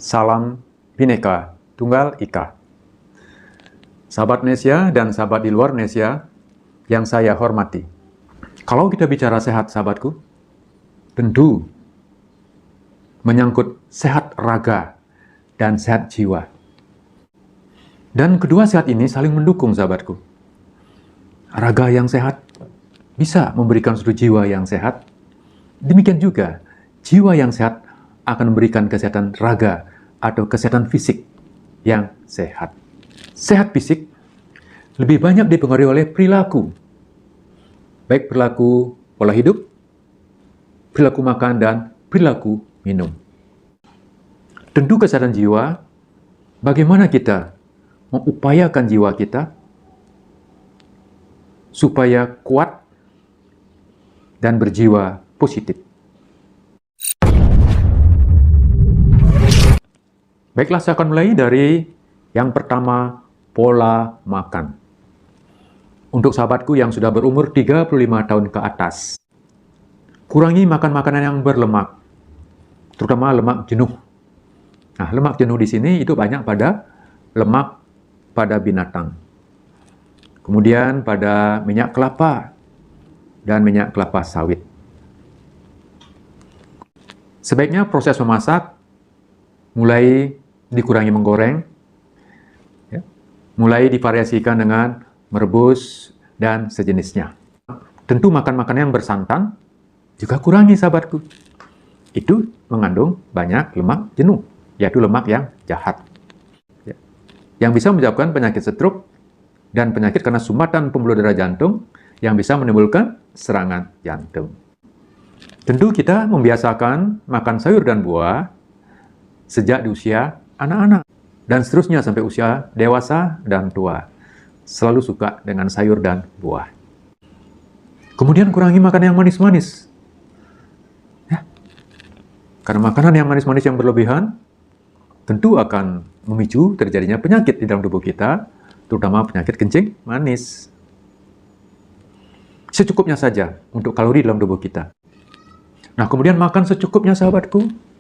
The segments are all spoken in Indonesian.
Salam Bhinneka Tunggal Ika. Sahabat Nesia dan sahabat di luar Nesia yang saya hormati. Kalau kita bicara sehat, sahabatku, tentu menyangkut sehat raga dan sehat jiwa. Dan kedua sehat ini saling mendukung, sahabatku. Raga yang sehat bisa memberikan sudut jiwa yang sehat. Demikian juga, jiwa yang sehat akan memberikan kesehatan raga atau kesehatan fisik yang sehat. Sehat fisik lebih banyak dipengaruhi oleh perilaku. Baik perilaku pola hidup, perilaku makan, dan perilaku minum. Tentu kesehatan jiwa, bagaimana kita mengupayakan jiwa kita supaya kuat dan berjiwa positif. Baiklah, saya akan mulai dari yang pertama, pola makan. Untuk sahabatku yang sudah berumur 35 tahun ke atas, kurangi makan makanan yang berlemak, terutama lemak jenuh. Nah, lemak jenuh di sini itu banyak pada lemak pada binatang. Kemudian pada minyak kelapa dan minyak kelapa sawit. Sebaiknya proses memasak mulai dikurangi menggoreng, ya, mulai divariasikan dengan merebus dan sejenisnya. Tentu makan makanan yang bersantan juga kurangi, sahabatku. Itu mengandung banyak lemak jenuh, yaitu lemak yang jahat, ya, yang bisa menyebabkan penyakit stroke dan penyakit karena sumbatan pembuluh darah jantung yang bisa menimbulkan serangan jantung. Tentu kita membiasakan makan sayur dan buah sejak di usia anak-anak dan seterusnya sampai usia dewasa dan tua. Selalu suka dengan sayur dan buah. Kemudian kurangi makan yang manis-manis. Ya. Karena makanan yang manis-manis yang berlebihan tentu akan memicu terjadinya penyakit di dalam tubuh kita, terutama penyakit kencing manis. Secukupnya saja untuk kalori dalam tubuh kita. Nah, kemudian makan secukupnya, sahabatku.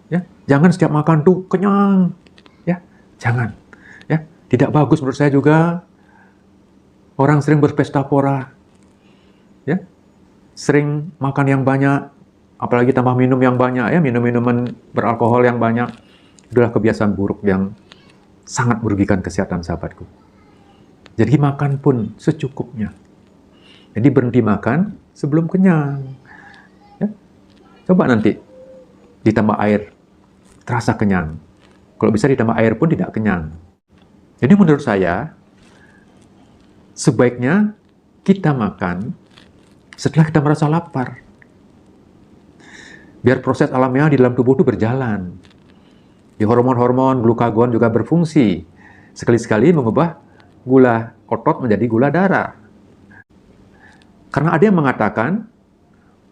Ya, jangan setiap makan tuh kenyang. Ya, jangan. Ya, tidak bagus menurut saya juga. Orang sering berpesta pora. Ya. Sering makan yang banyak, apalagi tambah minum yang banyak, ya, minum-minuman beralkohol yang banyak. Itulah kebiasaan buruk yang sangat merugikan kesehatan, sahabatku. Jadi makan pun secukupnya. Jadi berhenti makan sebelum kenyang. Ya. Coba nanti ditambah air, terasa kenyang. Kalau bisa ditambah air pun tidak kenyang. Jadi menurut saya, sebaiknya kita makan setelah kita merasa lapar. Biar proses alamiah di dalam tubuh itu berjalan. Di hormon-hormon glukagon juga berfungsi. Sekali-sekali mengubah gula otot menjadi gula darah. Karena ada yang mengatakan,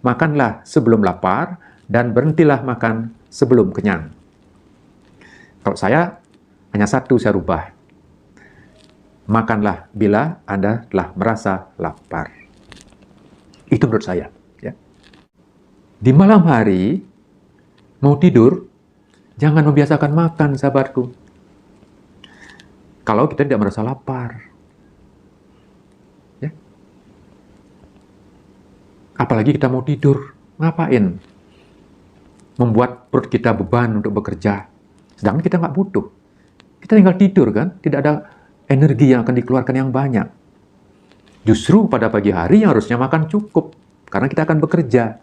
makanlah sebelum lapar dan berhentilah makan sebelum kenyang. Kalau saya, hanya satu saya rubah. Makanlah bila Anda telah merasa lapar. Itu menurut saya. Ya. Di malam hari, mau tidur, jangan membiasakan makan, sahabatku. Kalau kita tidak merasa lapar. Ya. Apalagi kita mau tidur, ngapain? Membuat perut kita beban untuk bekerja. Sedangkan kita nggak butuh. Kita tinggal tidur, kan? Tidak ada energi yang akan dikeluarkan yang banyak. Justru pada pagi hari yang harusnya makan cukup. Karena kita akan bekerja.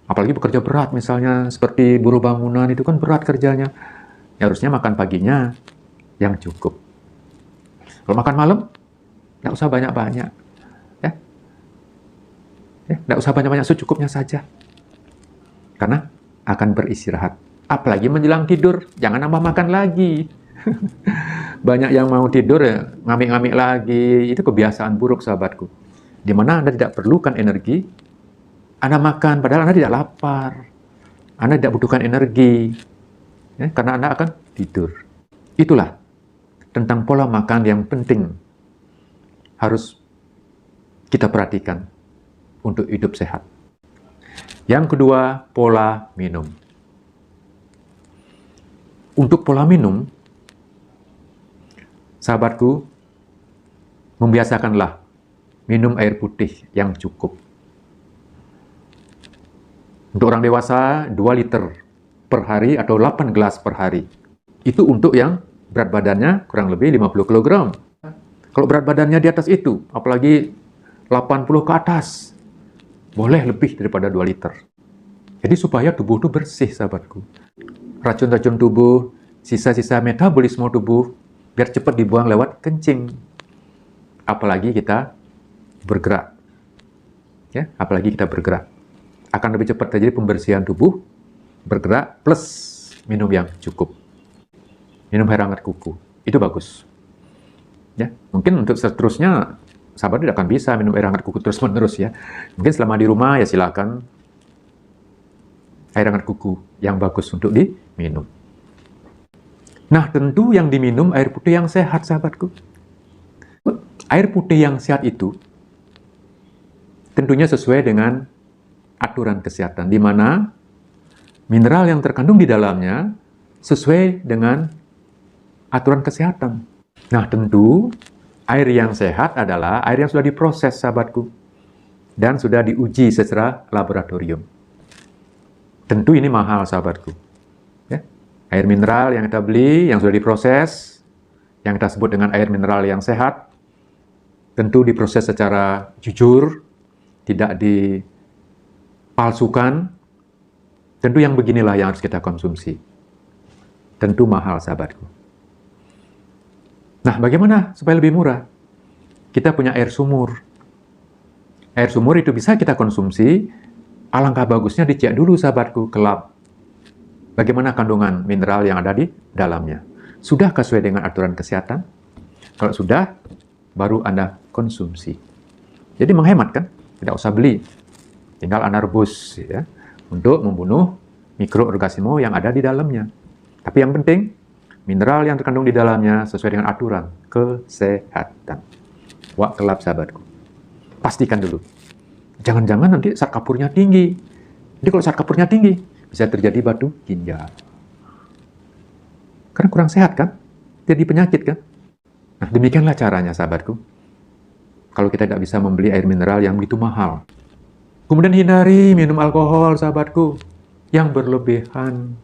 Apalagi bekerja berat, misalnya seperti buruh bangunan, itu kan berat kerjanya. Ya, harusnya makan paginya yang cukup. Kalau makan malam, nggak usah banyak-banyak. Ya. Ya, nggak usah banyak-banyak, secukupnya saja. Karena akan beristirahat. Apalagi menjelang tidur, jangan nambah makan lagi. Banyak yang mau tidur ya, ngamik-ngamik lagi. Itu kebiasaan buruk, sahabatku. Di mana Anda tidak perlukan energi, Anda makan, padahal Anda tidak lapar. Anda tidak butuhkan energi. Ya, karena Anda akan tidur. Itulah tentang pola makan yang penting. Harus kita perhatikan untuk hidup sehat. Yang kedua, pola minum. Untuk pola minum, sahabatku, membiasakanlah minum air putih yang cukup. Untuk orang dewasa, 2 liter per hari atau 8 gelas per hari. Itu untuk yang berat badannya kurang lebih 50 kg. Kalau berat badannya di atas itu, apalagi 80 ke atas, boleh lebih daripada 2 liter. Jadi supaya tubuh itu bersih, sahabatku. Racun-racun tubuh, sisa-sisa metabolisme tubuh, biar cepat dibuang lewat kencing. Apalagi kita bergerak. Ya, apalagi kita bergerak. Akan lebih cepat terjadi pembersihan tubuh, bergerak, plus minum yang cukup. Minum air hangat kuku. Itu bagus. Ya, mungkin untuk seterusnya, sahabat tidak akan bisa minum air hangat kuku terus-menerus ya. Mungkin selama di rumah ya silakan air hangat kuku yang bagus untuk diminum. Nah, tentu yang diminum air putih yang sehat, sahabatku. Air putih yang sehat itu tentunya sesuai dengan aturan kesehatan, di mana mineral yang terkandung di dalamnya sesuai dengan aturan kesehatan. Nah, tentu air yang sehat adalah air yang sudah diproses, sahabatku, dan sudah diuji secara laboratorium. Tentu ini mahal, sahabatku. Ya. Air mineral yang kita beli, yang sudah diproses, yang kita sebut dengan air mineral yang sehat, tentu diproses secara jujur, tidak dipalsukan. Tentu yang beginilah yang harus kita konsumsi. Tentu mahal, sahabatku. Nah, bagaimana supaya lebih murah? Kita punya air sumur. Air sumur itu bisa kita konsumsi. Alangkah bagusnya dicek dulu, sahabatku, ke lab. Bagaimana kandungan mineral yang ada di dalamnya. Sudahkah sesuai dengan aturan kesehatan? Kalau sudah, baru Anda konsumsi. Jadi menghemat kan? Tidak usah beli. Tinggal Anda rebus ya, untuk membunuh mikroorganisme yang ada di dalamnya. Tapi yang penting, mineral yang terkandung di dalamnya sesuai dengan aturan kesehatan. Wak kelap, sahabatku. Pastikan dulu. Jangan-jangan nanti zat kapurnya tinggi. Jadi kalau zat kapurnya tinggi, bisa terjadi batu ginjal. Karena kurang sehat kan? Jadi penyakit kan? Nah, demikianlah caranya, sahabatku. Kalau kita tidak bisa membeli air mineral yang begitu mahal. Kemudian hindari minum alkohol, sahabatku, yang berlebihan.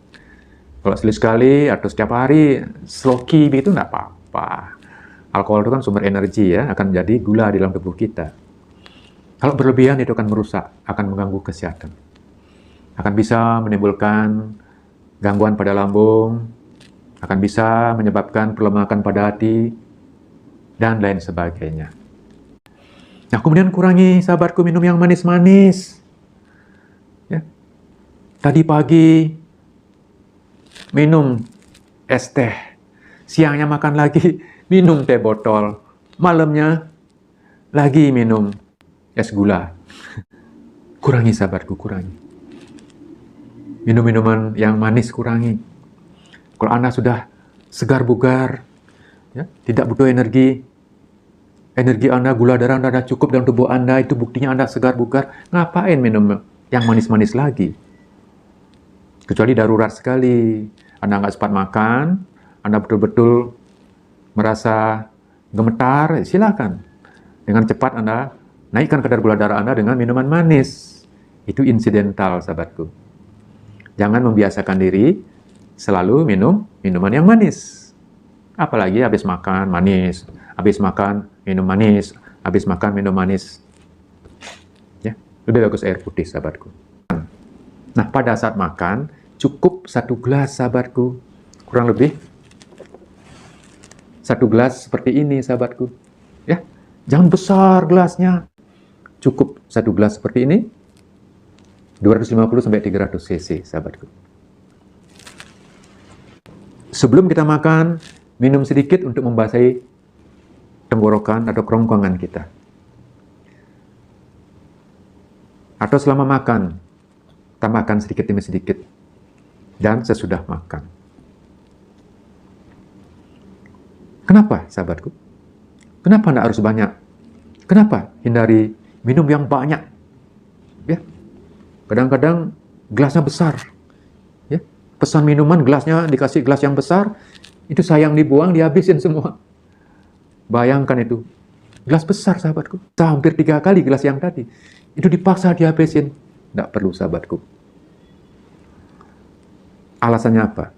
Kalau sekali atau setiap hari, sloki begitu nggak apa-apa. Alkohol itu kan sumber energi ya, akan menjadi gula di dalam tubuh kita. Kalau berlebihan itu akan merusak, akan mengganggu kesehatan. Akan bisa menimbulkan gangguan pada lambung, akan bisa menyebabkan pelemakan pada hati, dan lain sebagainya. Nah, kemudian kurangi, sahabatku, minum yang manis-manis. Ya. Tadi pagi minum es teh, siangnya makan lagi, minum teh botol, malamnya lagi minum es gula. Kurangi, sahabatku, kurangi. Minum minuman yang manis kurangi. Kalau Anda sudah segar bugar, ya, tidak butuh energi Anda, gula darah Anda cukup dalam tubuh Anda, itu buktinya Anda segar bugar, ngapain minum yang manis-manis lagi? Kecuali darurat sekali, Anda nggak sempat makan, Anda betul-betul merasa gemetar, silakan. Dengan cepat Anda naikkan kadar gula darah Anda dengan minuman manis. Itu insidental, sahabatku. Jangan membiasakan diri selalu minum minuman yang manis. Apalagi habis makan manis, habis makan minum manis, habis makan minum manis. Ya, lebih bagus air putih, sahabatku. Nah, pada saat makan, cukup 1 gelas, sahabatku. Kurang lebih 1 gelas seperti ini, sahabatku. Ya, jangan besar gelasnya. Cukup 1 gelas seperti ini, 250-300 cc, sahabatku. Sebelum kita makan, minum sedikit untuk membasahi tenggorokan atau kerongkongan kita. Atau selama makan, tambahkan sedikit demi sedikit. Dan sesudah makan. Kenapa, sahabatku? Kenapa tidak harus banyak? Kenapa hindari minum yang banyak? Ya, kadang-kadang gelasnya besar. Ya, pesan minuman, gelasnya dikasih gelas yang besar, itu sayang dibuang, dihabisin semua. Bayangkan itu, gelas besar sahabatku, hampir 3 kali gelas yang tadi, itu dipaksa dihabisin. Tidak perlu sahabatku. Alasannya apa?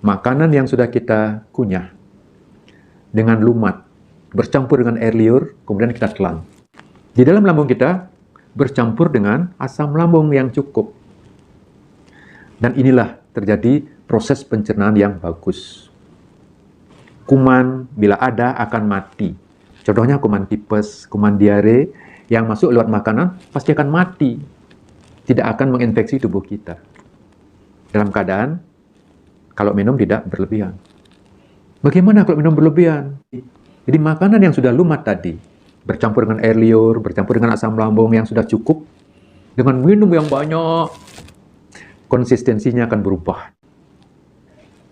Makanan yang sudah kita kunyah dengan lumat, bercampur dengan air liur, kemudian kita telan. Di dalam lambung kita bercampur dengan asam lambung yang cukup. Dan inilah terjadi proses pencernaan yang bagus. Kuman bila ada akan mati. Contohnya kuman tipes, kuman diare yang masuk lewat makanan pasti akan mati. Tidak akan menginfeksi tubuh kita. Dalam keadaan kalau minum tidak berlebihan. Bagaimana kalau minum berlebihan? Jadi makanan yang sudah lumat tadi, bercampur dengan air liur, bercampur dengan asam lambung yang sudah cukup, dengan minum yang banyak, konsistensinya akan berubah.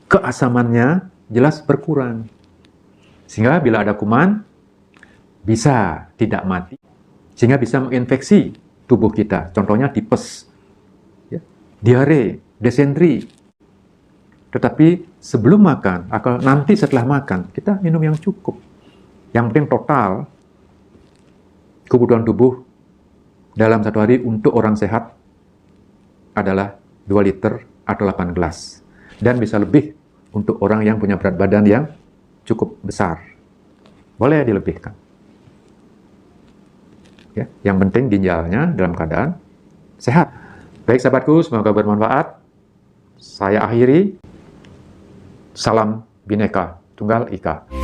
Keasamannya jelas berkurang. Sehingga bila ada kuman, bisa tidak mati. Sehingga bisa menginfeksi tubuh kita. Contohnya tipes, ya, diare, desentri. Tetapi sebelum makan, atau nanti setelah makan, kita minum yang cukup. Yang penting total kebutuhan tubuh dalam 1 hari untuk orang sehat adalah 2 liter atau 8 gelas. Dan bisa lebih untuk orang yang punya berat badan yang cukup besar. Boleh dilebihkan. Ya, yang penting ginjalnya dalam keadaan sehat. Baik sahabatku, semoga bermanfaat. Saya akhiri. Salam Bhinneka Tunggal Ika.